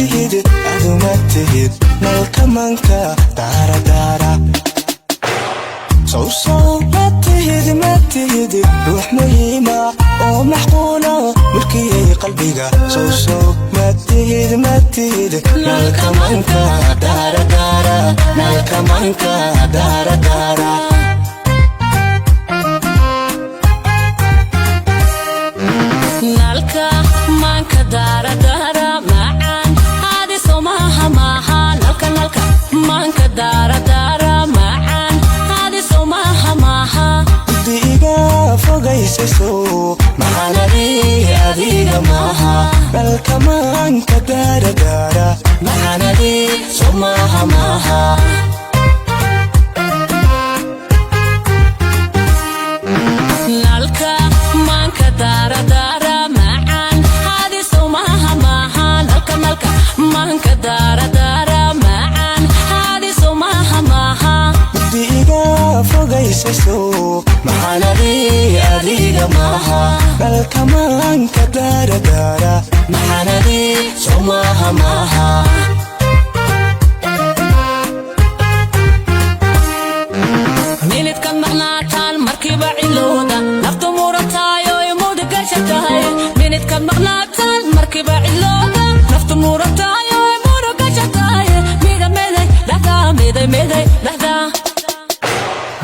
tihid adu ma tihid nalka manka dara dara صوصو ما تهد روح مهمة ومحقولة ملكي قلبي صوصو ما تهد نالك منكا دارا دارا نالك منكا دارا دارا نالك منكا دارا دارا معان هذه صومها معها نالك منكا دارا دارا fogaysiso maxanadi adiga maaha dalka maanka dara dara maxanadi somaha maaha nalka maanka dara dara macaan hadi somaha maaha nalka maanka dara dara macaan hadi somaha maaha diga fogaysiso maxanadi adiga maaha dalka maanka dara dara maxanadi somaha maaha minidka maqnaataan markiiba cilooda naftu murataayo imuuda gashatahay minidka maqnaataan markiiba cilooda naftu murataayo imuuda gashatahay mida meday dhahda meday meday dhahda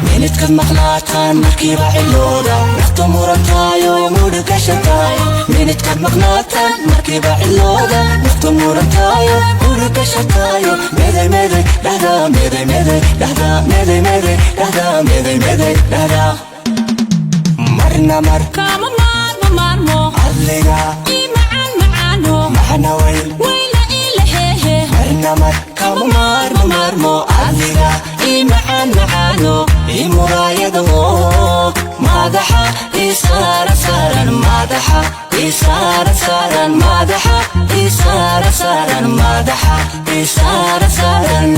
minidka maqnaataan markiiba cilooda naftu murataayo imuuda gashatahay minidka maqnaataan markiiba cilooda naftu murataayo imuuda gashatayo meday meday dhahda meday meday dhahda meday meday dhahda meday meday dhahda marna mar kama maarmo adliga macaan macaano maxana wayl wayla ilahehe marna mar kama maarmo adliga macaan macaano imuraayada madaxa isaara saaran madaxa isaara saaran madaxa isaara saaran madaxa isaara saaran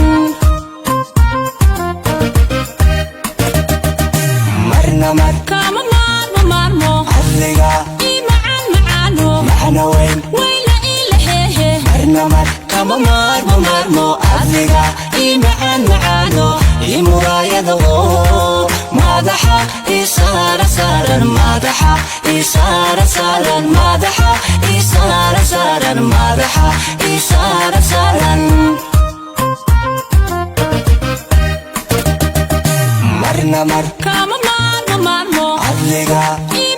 marna mar kama maarmo adliga macaan macaano maxana wayl wayla ilahehe marna mar kama maarmo adliga macaan macaano imuraayada madaxa isaara saaran madaxa isaara saaran madaxa isaara saaran madaxa isaara saaran marna mar kama maarmo adliga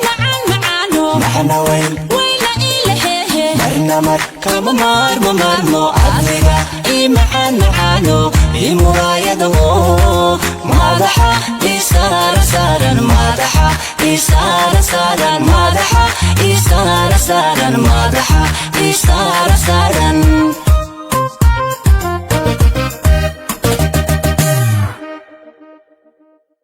macaan macaano maxana wayl wayla ilahehe marna mar kama maarmo adliga macaan macaano imuraayada madaxa isaara saaran madaxa isaara saaran madaxa isaara saaran madaxa isaara saaran